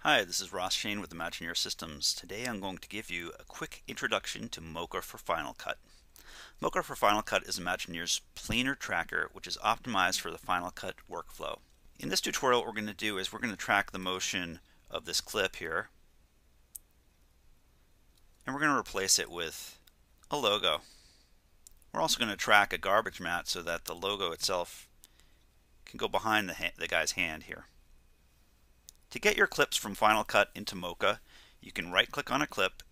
Hi, this is Ross Shane with Imagineer Systems. Today I'm going to give you a quick introduction to Mocha for Final Cut. Mocha for Final Cut is Imagineer's planar tracker, which is optimized for the Final Cut workflow. In this tutorial, what we're going to do is we're going to track the motion of this clip here, and we're going to replace it with a logo. We're also going to track a garbage mat so that the logo itself can go behind the guy's hand here. To get your clips from Final Cut into Mocha, you can right-click on a clip,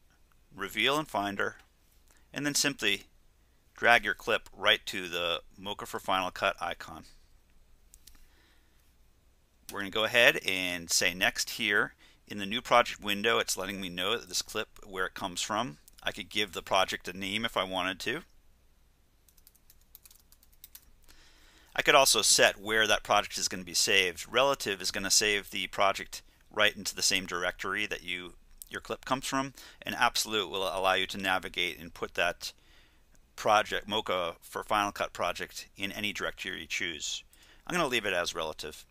reveal in Finder, and then simply drag your clip right to the Mocha for Final Cut icon. We're going to go ahead and say Next here. In the New Project window, it's letting me know that this clip, where it comes from. I could give the project a name if I wanted to. I could also set where that project is going to be saved. Relative is going to save the project right into the same directory that your clip comes from, and Absolute will allow you to navigate and put that project, Mocha for Final Cut project, in any directory you choose. I'm going to leave it as relative.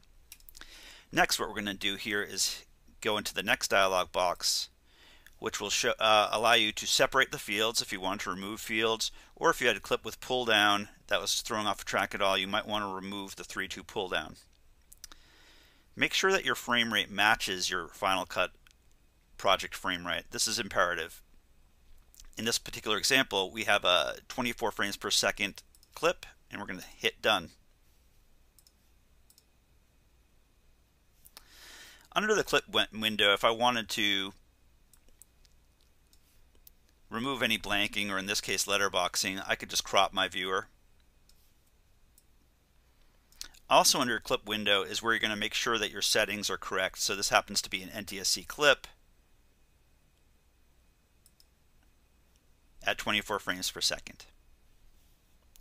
Next, what we're going to do here is go into the next dialog box, which will allow you to separate the fields if you want to remove fields, or if you had a clip with pull down that was throwing off a track at all, you might want to remove the 3-2 pull down. Make sure that your frame rate matches your Final Cut project frame rate. This is imperative. In this particular example, we have a 24 frames per second clip, and we're going to hit done. Under the clip window, if I wanted to remove any blanking, or in this case letterboxing, I could just crop my viewer. Also under clip window is where you're going to make sure that your settings are correct. So this happens to be an NTSC clip at 24 frames per second.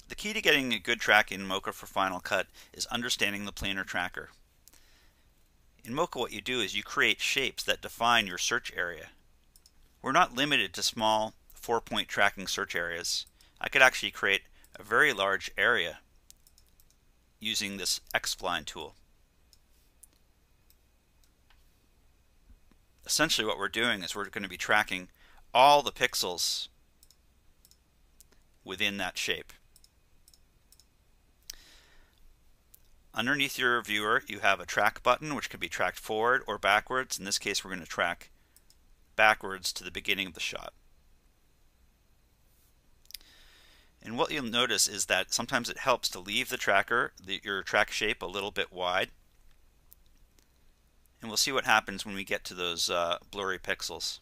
The key to getting a good track in Mocha for Final Cut is understanding the planar tracker. In Mocha, what you do is you create shapes that define your search area. We're not limited to small 4-point tracking search areas. I could actually create a very large area using this X-spline tool. Essentially what we're doing is we're going to be tracking all the pixels within that shape. Underneath your viewer, you have a track button, which can be tracked forward or backwards. In this case, we're going to track backwards to the beginning of the shot. And what you'll notice is that sometimes it helps to leave the tracker, your track shape, a little bit wide. And we'll see what happens when we get to those blurry pixels.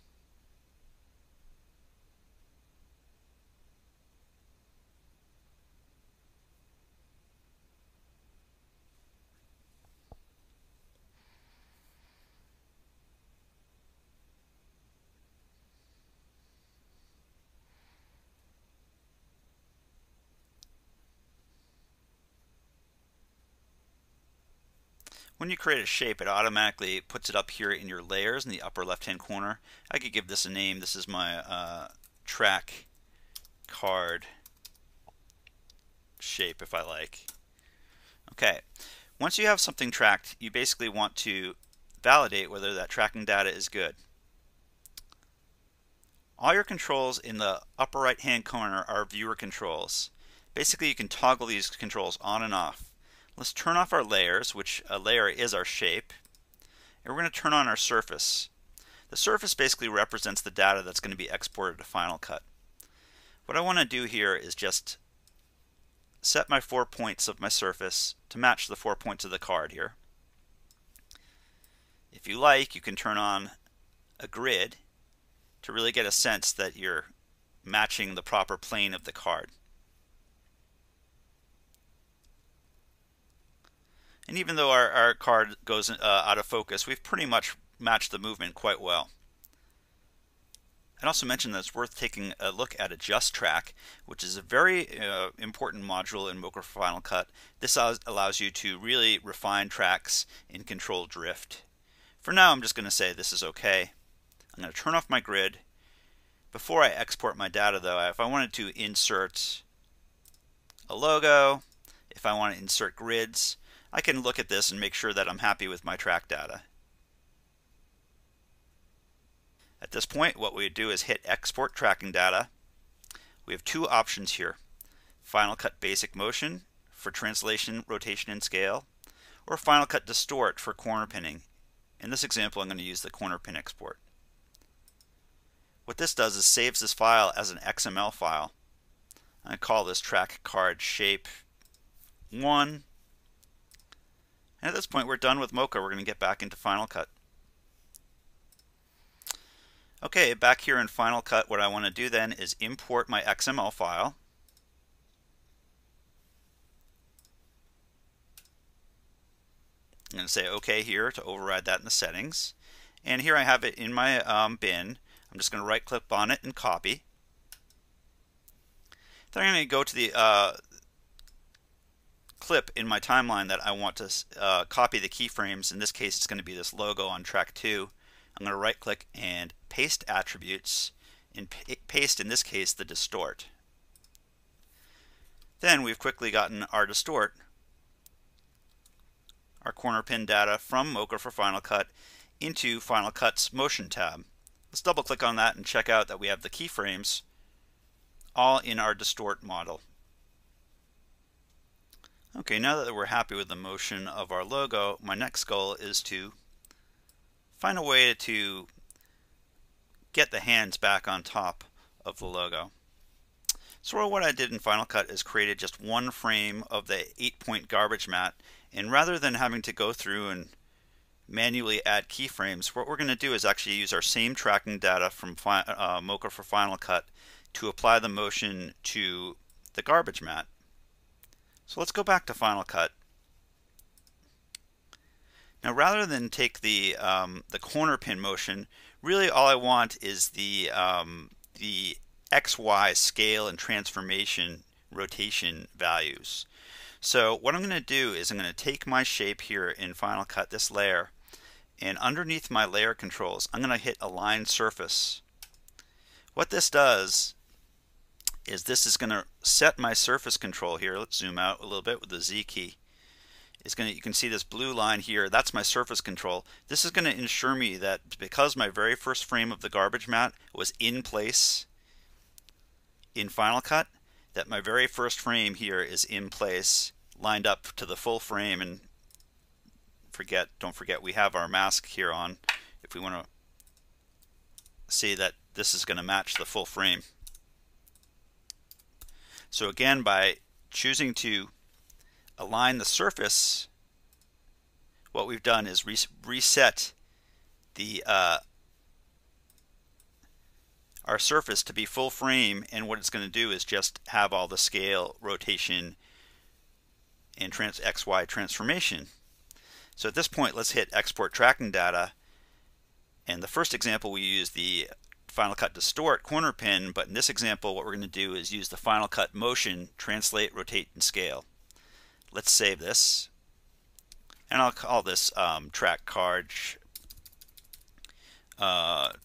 When you create a shape, it automatically puts it up here in your layers in the upper left hand corner. I could give this a name. This is my track card shape if I like. Okay, once you have something tracked, you basically want to validate whether that tracking data is good. All your controls in the upper right hand corner are viewer controls. Basically you can toggle these controls on and off. Let's turn off our layers, which a layer is our shape, and we're going to turn on our surface. The surface basically represents the data that's going to be exported to Final Cut. What I want to do here is just set my 4 points of my surface to match the 4 points of the card here. If you like, you can turn on a grid to really get a sense that you're matching the proper plane of the card. And even though our card goes out of focus, we've pretty much matched the movement quite well. I'd also mention that it's worth taking a look at Adjust Track, which is a very important module in Mocha for Final Cut. This allows you to really refine tracks and control drift. For now, I'm just going to say this is okay. I'm going to turn off my grid. Before I export my data, though, if I wanted to insert a logo, if I want to insert grids, I can look at this and make sure that I'm happy with my track data. At this point, what we would do is hit Export Tracking Data. We have two options here: Final Cut Basic Motion for translation, rotation, and scale, or Final Cut Distort for corner pinning. In this example, I'm going to use the corner pin export. What this does is saves this file as an XML file. I call this track card shape 1. And at this point, we're done with Mocha. We're going to get back into Final Cut. Okay, back here in Final Cut, what I want to do then is import my XML file. I'm going to say OK here to override that in the settings. And here I have it in my bin. I'm just going to right click on it and copy. Then I'm going to go to the clip in my timeline that I want to copy the keyframes. In this case, it's going to be this logo on track 2. I'm going to right click and paste attributes, and paste, in this case, the distort. Then we've quickly gotten our distort, our corner pin data from Mocha for Final Cut, into Final Cut's Motion tab. Let's double click on that and check out that we have the keyframes all in our distort model. Okay, now that we're happy with the motion of our logo, my next goal is to find a way to get the hands back on top of the logo. So what I did in Final Cut is created just one frame of the 8-point garbage mat, and rather than having to go through and manually add keyframes, what we're going to do is actually use our same tracking data from Mocha for Final Cut to apply the motion to the garbage mat. So let's go back to Final Cut. Now, rather than take the corner pin motion, really all I want is the XY scale and transformation rotation values. So what I'm going to do is I'm going to take my shape here in Final Cut, this layer, and underneath my layer controls, I'm going to hit Align Surface. What this does is this is going to set my surface control here. Let's zoom out a little bit with the Z key. You can see this blue line here. That's my surface control. This is going to ensure me that because my very first frame of the garbage mat was in place in Final Cut, that my very first frame here is in place, lined up to the full frame. And don't forget we have our mask here on if we want to see that this is going to match the full frame. So again, by choosing to align the surface, what we've done is reset the our surface to be full frame, and what it's going to do is just have all the scale, rotation, and XY transformation. So at this point, let's hit Export Tracking Data, and the first example we use the Final Cut Distort corner pin, but in this example what we're going to do is use the Final Cut Motion, Translate, Rotate, and Scale. Let's save this, and I'll call this track card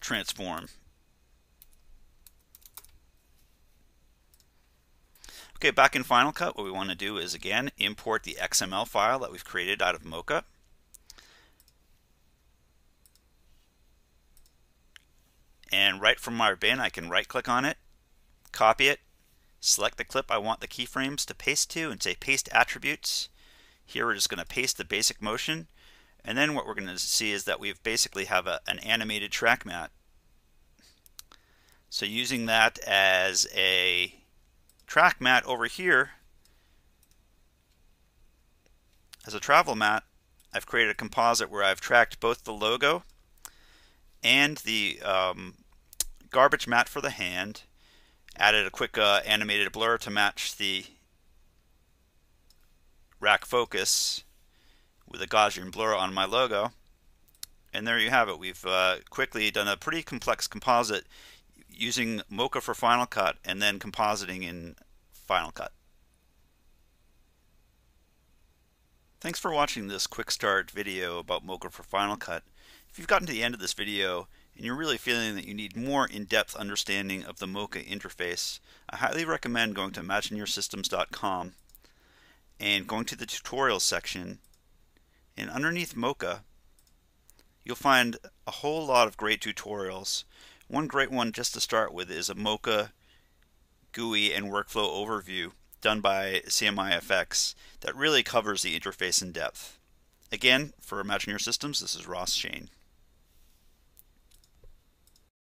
transform. Okay, back in Final Cut, what we want to do is again import the XML file that we've created out of Mocha. And right from our bin, I can right click on it, copy it, select the clip I want the keyframes to paste to, and say Paste Attributes. Here we're just going to paste the basic motion, and then what we're going to see is that we basically have an animated track mat. So using that as a track mat over here, as a travel mat, I've created a composite where I've tracked both the logo and the garbage mat for the hand, added a quick animated blur to match the rack focus with a Gaussian blur on my logo, and there you have it. We've quickly done a pretty complex composite using Mocha for Final Cut and then compositing in Final Cut. Thanks for watching this quick start video about Mocha for Final Cut. If you've gotten to the end of this video and you're really feeling that you need more in-depth understanding of the Mocha interface, I highly recommend going to imagineyoursystems.com and going to the tutorials section, and underneath Mocha you'll find a whole lot of great tutorials. One great one just to start with is a Mocha GUI and workflow overview done by CMIFX that really covers the interface in depth. Again, for Imagine Your Systems, this is Ross Shane.